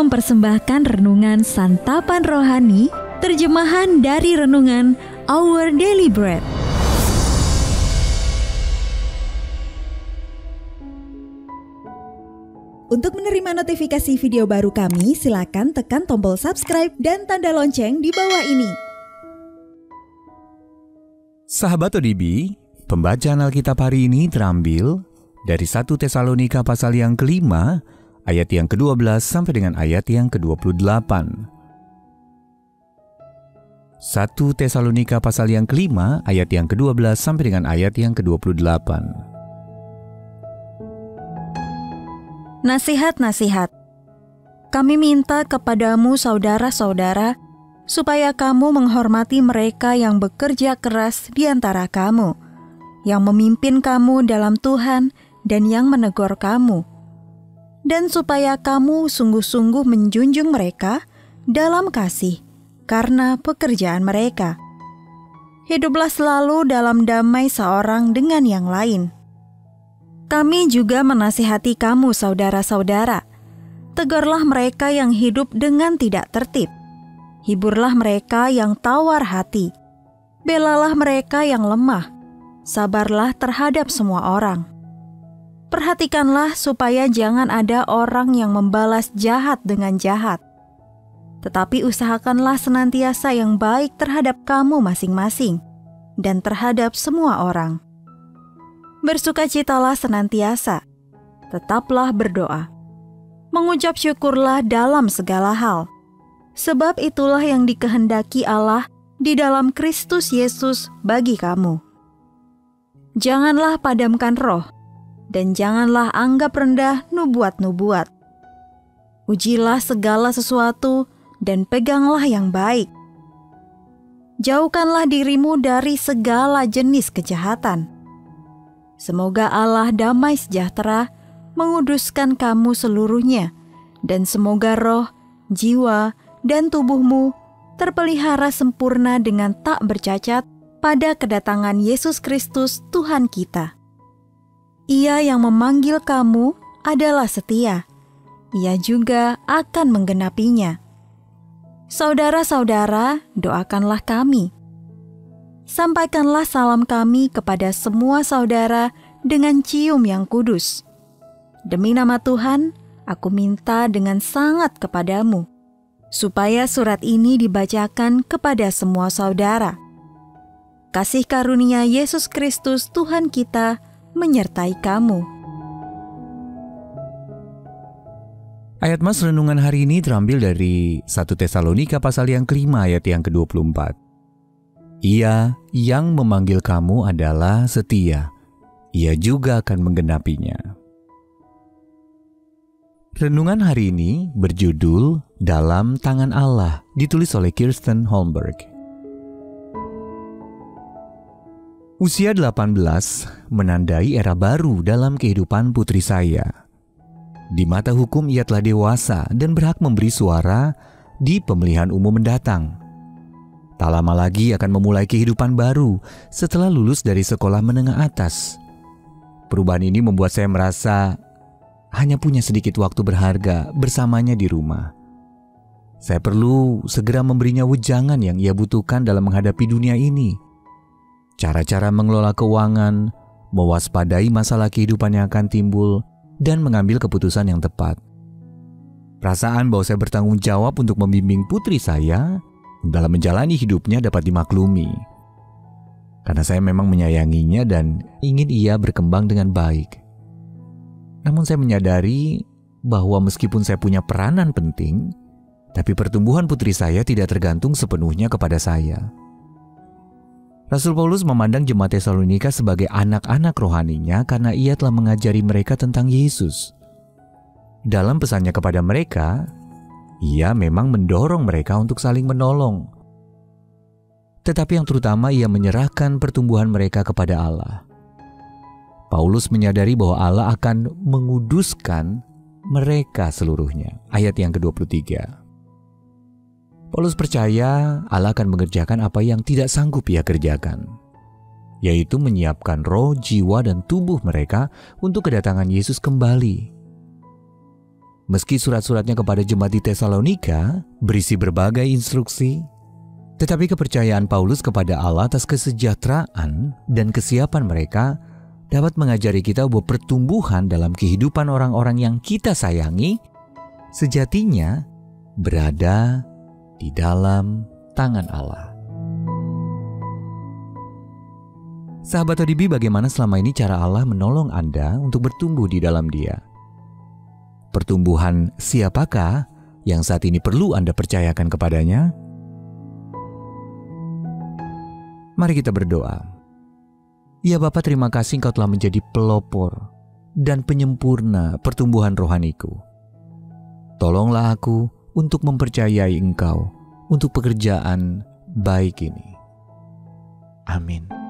mempersembahkan renungan santapan rohani, terjemahan dari renungan Our Daily Bread. Untuk menerima notifikasi video baru kami, silakan tekan tombol subscribe dan tanda lonceng di bawah ini. Sahabat ODB, pembacaan Alkitab hari ini terambil dari 1 Tesalonika pasal yang ke-5, ayat yang ke-12 sampai dengan ayat yang ke-28. 1 Tesalonika pasal yang ke-5, ayat yang ke-12 sampai dengan ayat yang ke-28. Nasihat-nasihat. Kami minta kepadamu saudara-saudara, supaya kamu menghormati mereka yang bekerja keras di antara kamu, yang memimpin kamu dalam Tuhan dan yang menegur kamu, dan supaya kamu sungguh-sungguh menjunjung mereka dalam kasih karena pekerjaan mereka. Hiduplah selalu dalam damai seorang dengan yang lain. Kami juga menasihati kamu saudara-saudara, tegurlah mereka yang hidup dengan tidak tertib, hiburlah mereka yang tawar hati, belalah mereka yang lemah, sabarlah terhadap semua orang. Perhatikanlah supaya jangan ada orang yang membalas jahat dengan jahat, tetapi usahakanlah senantiasa yang baik terhadap kamu masing-masing dan terhadap semua orang. Bersukacitalah senantiasa, tetaplah berdoa. Mengucap syukurlah dalam segala hal, sebab itulah yang dikehendaki Allah di dalam Kristus Yesus bagi kamu. Janganlah padamkan roh, dan janganlah anggap rendah nubuat-nubuat. Ujilah segala sesuatu, dan peganglah yang baik. Jauhkanlah dirimu dari segala jenis kejahatan. Semoga Allah damai sejahtera menguduskan kamu seluruhnya, dan semoga roh, jiwa, dan tubuhmu terpelihara sempurna dengan tak bercacat pada kedatangan Yesus Kristus Tuhan kita. Ia yang memanggil kamu adalah setia, Ia juga akan menggenapinya. Saudara-saudara, doakanlah kami. Sampaikanlah salam kami kepada semua saudara dengan cium yang kudus. Demi nama Tuhan, aku minta dengan sangat kepadamu, supaya surat ini dibacakan kepada semua saudara. Kasih karunia Yesus Kristus Tuhan kita menyertai kamu. Ayat Mas renungan hari ini terambil dari 1 Tesalonika pasal yang ke-5 ayat yang ke-24. Ia yang memanggil kamu adalah setia, Ia juga akan menggenapinya. Renungan hari ini berjudul Dalam Tangan Allah, ditulis oleh Kirsten Holmberg. Usia 18 menandai era baru dalam kehidupan putri saya. Di mata hukum ia telah dewasa dan berhak memberi suara di pemilihan umum mendatang. Tak lama lagi akan memulai kehidupan baru setelah lulus dari sekolah menengah atas. Perubahan ini membuat saya merasa hanya punya sedikit waktu berharga bersamanya di rumah. Saya perlu segera memberinya wejangan yang ia butuhkan dalam menghadapi dunia ini. Cara-cara mengelola keuangan, mewaspadai masalah kehidupan yang akan timbul, dan mengambil keputusan yang tepat. Perasaan bahwa saya bertanggung jawab untuk membimbing putri saya dalam menjalani hidupnya dapat dimaklumi. Karena saya memang menyayanginya dan ingin ia berkembang dengan baik. Namun saya menyadari bahwa meskipun saya punya peranan penting, tapi pertumbuhan putri saya tidak tergantung sepenuhnya kepada saya. Rasul Paulus memandang jemaat Tesalonika sebagai anak-anak rohaninya karena ia telah mengajari mereka tentang Yesus. Dalam pesannya kepada mereka, ia memang mendorong mereka untuk saling menolong. Tetapi yang terutama ia menyerahkan pertumbuhan mereka kepada Allah. Paulus menyadari bahwa Allah akan menguduskan mereka seluruhnya. Ayat yang ke-23. Paulus percaya Allah akan mengerjakan apa yang tidak sanggup ia kerjakan, yaitu menyiapkan roh, jiwa, dan tubuh mereka untuk kedatangan Yesus kembali. Meski surat-suratnya kepada jemaat di Tesalonika berisi berbagai instruksi, tetapi kepercayaan Paulus kepada Allah atas kesejahteraan dan kesiapan mereka dapat mengajari kita bahwa pertumbuhan dalam kehidupan orang-orang yang kita sayangi sejatinya berada di dalam tangan Allah. Sahabat ODB, bagaimana selama ini cara Allah menolong Anda untuk bertumbuh di dalam Dia? Pertumbuhan siapakah yang saat ini perlu Anda percayakan kepadanya? Mari kita berdoa. Ya Bapa, terima kasih Engkau telah menjadi pelopor dan penyempurna pertumbuhan rohaniku. Tolonglah aku untuk mempercayai Engkau untuk pekerjaan baik ini. Amin.